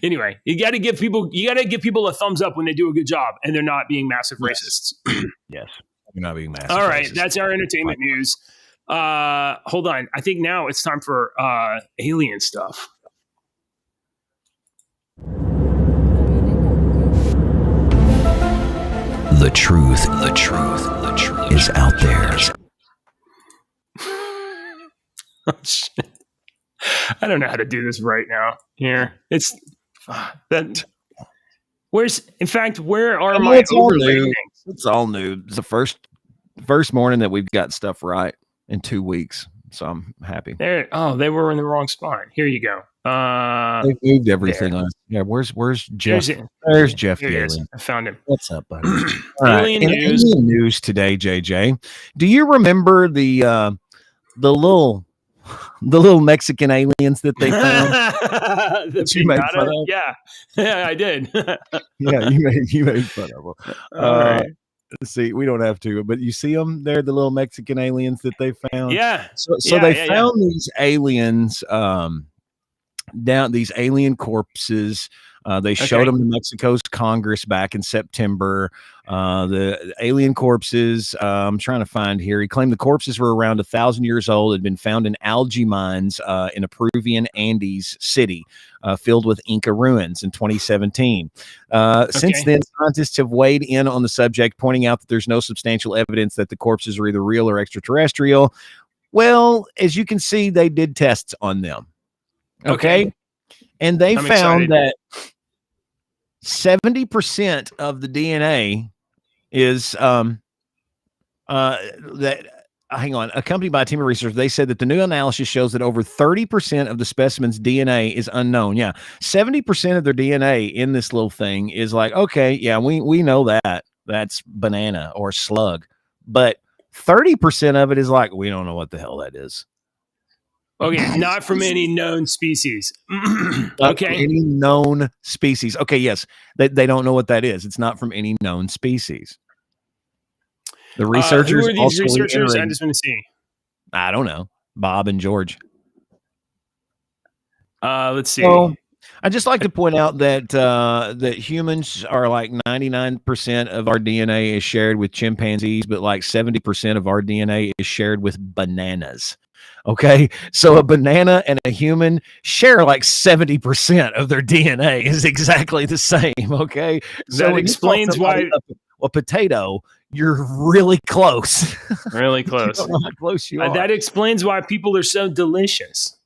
anyway, you got to give people a thumbs up when they do a good job and they're not being massive racists. Yes. You're not being massive. All right. That's our entertainment news. Hold on. I think now it's time for alien stuff. The truth is out there. Oh, shit. I don't know how to do this right now. Here, it's that. Where are my overlay things? It's all new. It's the first morning that we've got stuff right in 2 weeks, so I'm happy. They were in the wrong spot. Here you go. They've moved everything on. Yeah, where's Jeff? There's Jeff. I found him. What's up, buddy? Alien news. Alien news today, JJ. Do you remember the little Mexican aliens that they found? that you made fun of? Yeah, I did. Yeah, you made fun of them. All right. Let's see, we don't have to, but you see them? They're the little Mexican aliens that they found. Yeah. So they found these aliens. Down these alien corpses. They showed them to Mexico's Congress back in September. The alien corpses, I'm trying to find here. He claimed the corpses were around 1,000 years old, had been found in algae mines in a Peruvian Andes city filled with Inca ruins in 2017. Since then, scientists have weighed in on the subject, pointing out that there's no substantial evidence that the corpses are either real or extraterrestrial. Well, as you can see, they did tests on them. Okay. And they found that 70% of the DNA is accompanied by a team of researchers. They said that the new analysis shows that over 30% of the specimen's DNA is unknown. Yeah. 70% of their DNA in this little thing is like, okay, yeah, we know that that's banana or slug, but 30% of it is like, we don't know what the hell that is. Okay, not from any known species. Okay. Any known species. Okay, yes. They don't know what that is. It's not from any known species. The researchers who are these also researchers? I reiterated- just want to see. I don't know. Bob and George. Let's see. So, I just like to point out that that humans are like 99% of our DNA is shared with chimpanzees, but like 70% of our DNA is shared with bananas. Okay, so a banana and a human share like 70% of their DNA is exactly the same. Okay, so That explains why a potato, you're really close. really You close. don't know how close you are. That explains why people are so delicious.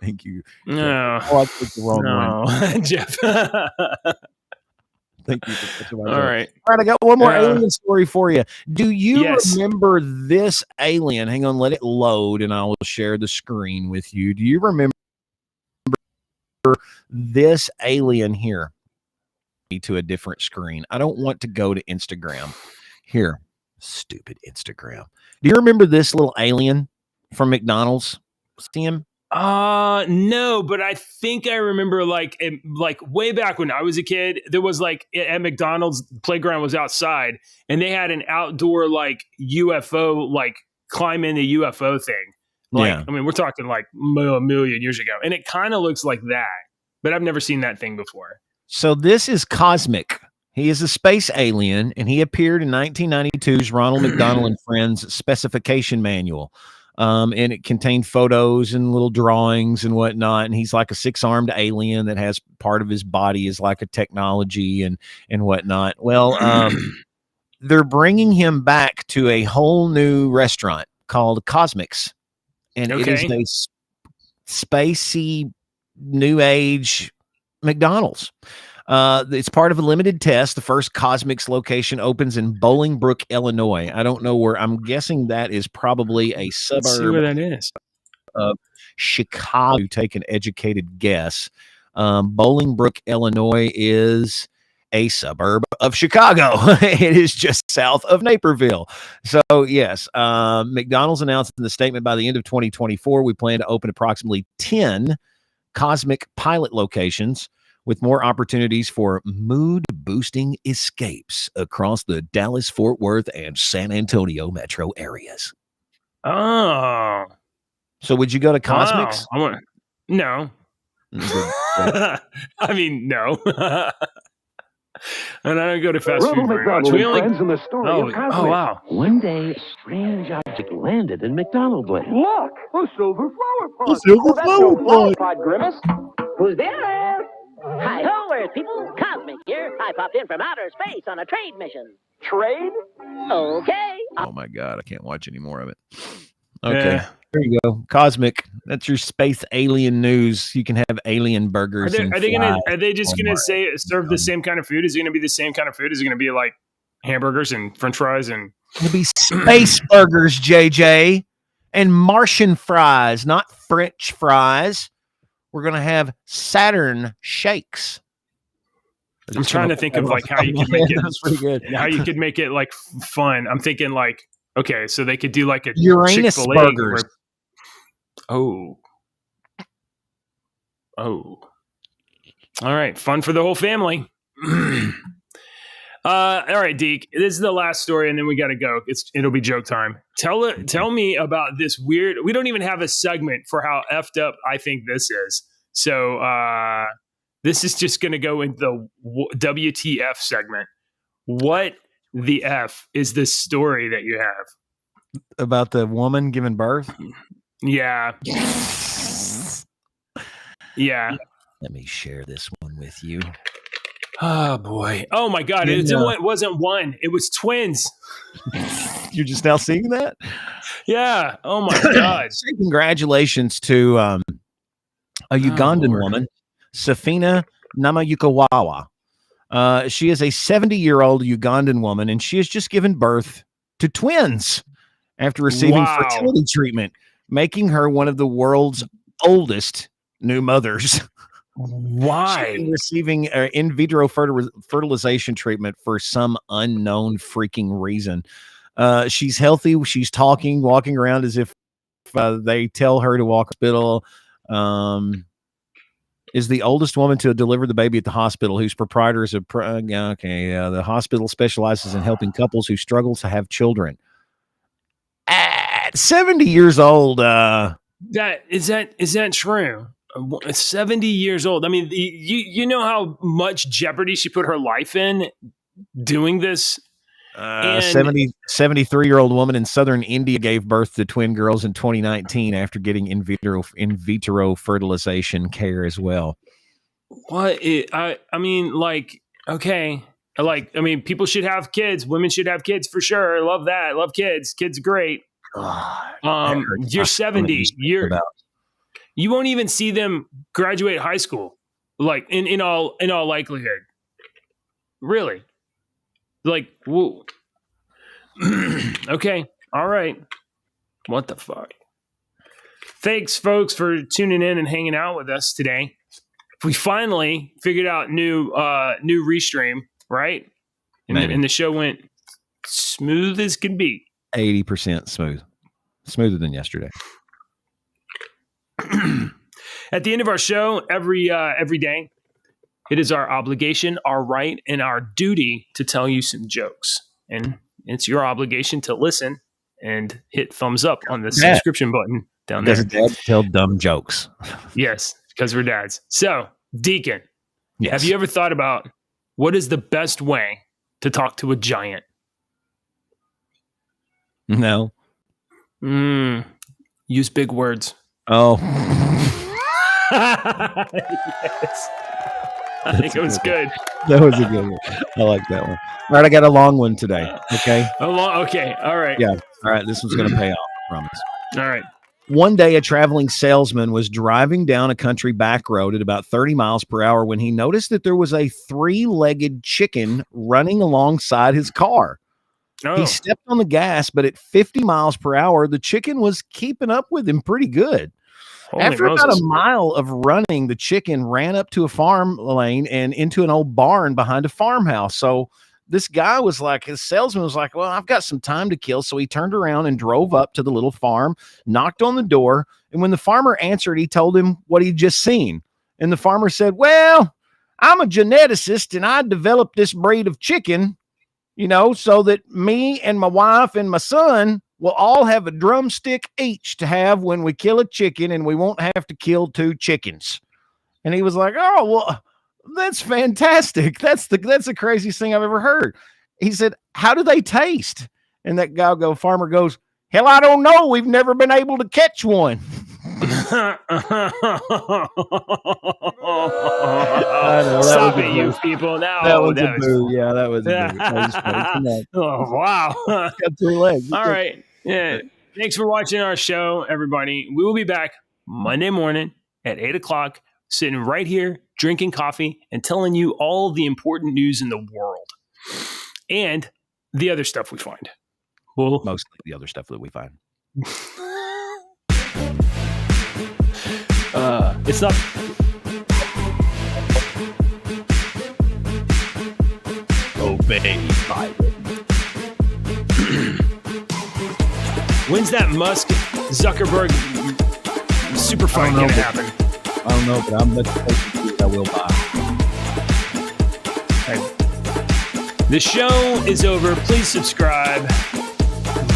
Thank you. No, Oh, I took the wrong one. no, Jeff. Thank you. For All right. All right, I got one more alien story for you. Do you Yes. remember this alien? Hang on, let it load, and I will share the screen with you. Do you remember this alien here? To a different screen. I don't want to go to Instagram. Here, stupid Instagram. Do you remember this little alien from McDonald's? See him? No, but I think I remember like way back when I was a kid, there was like at McDonald's playground was outside and they had an outdoor like UFO, like climb in the UFO thing. Like, Yeah. I mean, we're talking like a million years ago and it kind of looks like that, but I've never seen that thing before. So this is Cosmic. He is a space alien, and he appeared in 1992's Ronald McDonald and Friends specification manual. And it contained photos and little drawings and whatnot. And he's like a 6-armed alien that has part of his body is like a technology and whatnot. Well, they're bringing him back to a whole new restaurant called Cosmic's, and it is a spacey new age McDonald's. It's part of a limited test. The first Cosmic's location opens in Bolingbrook, Illinois. I don't know where. I'm guessing that is probably a suburb. Let's see where that is. Of Chicago. Take an educated guess. Bolingbrook, Illinois is a suburb of Chicago. It is just south of Naperville. So yes, McDonald's announced in the statement by the end of 2024, we plan to open approximately 10 Cosmic pilot locations with more opportunities for mood-boosting escapes across the Dallas, Fort Worth, and San Antonio metro areas. Oh. So would you go to Cosmic's? Wow. No. I mean, no. And I don't go to fast food very much. We only friends in the story of Cosmic. Oh, wow. One day, a strange object landed in McDonald Land. Look, a silver flower pot. A silver flower pot. Pot, Grimace. Who's there? Hi ho, Earth people. Cosmic here. I popped in from outer space on a trade mission. Trade? Okay. Oh my God, I can't watch any more of it. Okay, Yeah. there you go. Cosmic. That's your space alien news. You can have alien burgers. Are they just gonna serve the same kind of food? Is it gonna be the same kind of food? Is it gonna be like hamburgers and French fries and It'll be space burgers, JJ, and Martian fries, not French fries. We're gonna have Saturn shakes. I'm trying to think of like how you could make it That's pretty good. how you could make it like fun. I'm thinking like, okay, so they could do like a Uranus Chick-fil-A burgers. Oh. All right, fun for the whole family. All right, Deke. This is the last story, and then we got to go. It'll be joke time. Tell me about this weird. We don't even have a segment for how effed up I think this is. So this is just going to go into the WTF segment. What the F is this story that you have About the woman giving birth? Yeah. Yeah. Let me share this one with you. Oh boy. Oh my God. It wasn't one. It was twins. You're just now seeing that? Yeah. Oh my God. Congratulations to a Ugandan woman, Safina Namayukawawa. She is a 70-year-old Ugandan woman, and she has just given birth to twins after receiving fertility treatment, making her one of the world's oldest new mothers. Why? She's receiving in vitro fertilization treatment for some unknown freaking reason. She's healthy. She's walking around as if they tell her to walk hospital. Is the oldest woman to deliver the baby at the hospital, whose proprietor is the hospital specializes in helping couples who struggle to have children. At 70 years old, Is that true? 70 years old. I mean, you know how much jeopardy she put her life in doing this. 73-year-old woman in southern India gave birth to twin girls in 2019 after getting in vitro fertilization care as well. What? I mean, like, okay. Like, I mean, people should have kids. Women should have kids for sure. Love that. Love kids. Kids are great. God, you're 70. You won't even see them graduate high school. Like in all likelihood. Really? Like, whoa. Okay. All right. What the fuck? Thanks, folks, for tuning in and hanging out with us today. We finally figured out new restream, right? And the show went smooth as can be. 80% smoother than yesterday. At the end of our show, every day, it is our obligation, our right, and our duty to tell you some jokes. And it's your obligation to listen and hit thumbs up on the subscription button down there. Because dads tell dumb jokes. Yes, because we're dads. So, Deacon, yes. Have you ever thought about what is the best way to talk to a giant? No. Use big words. Oh. Yes. I think it was good. That was a good one. I like that one. All right, I got a long one today. Okay. Okay. All right. Yeah. All right. This one's going to pay off, I promise. All right. One day, a traveling salesman was driving down a country back road at about 30 miles per hour when he noticed that there was a 3-legged chicken running alongside his car. Oh. He stepped on the gas, but at 50 miles per hour, the chicken was keeping up with him pretty good. Holy After Moses. about a mile of running, the chicken ran up to a farm lane and into an old barn behind a farmhouse. So this guy was like, his salesman was like, well, I've got some time to kill. So he turned around and drove up to the little farm, knocked on the door. And when the farmer answered, he told him what he'd just seen. And the farmer said, well, I'm a geneticist and I developed this breed of chicken, so that me and my wife and my son will all have a drumstick each to have when we kill a chicken, and we won't have to kill 2 chickens. And he was like, oh, well, that's fantastic. That's the craziest thing I've ever heard. He said, how do they taste? And that farmer goes, hell, I don't know. We've never been able to catch one. Stop it, you people. That was a boo. Yeah, that was a boo. Oh, wow. Got 3 legs. All right. Yeah. Thanks for watching our show, everybody. We will be back Monday morning at 8 o'clock, sitting right here, drinking coffee, and telling you all the important news in the world. And the other stuff we find. Mostly the other stuff that we find. It's not... Obey Biden. When's that Musk Zuckerberg super fight going to happen? I don't know, but I'm I will buy. Right. The show is over. Please subscribe.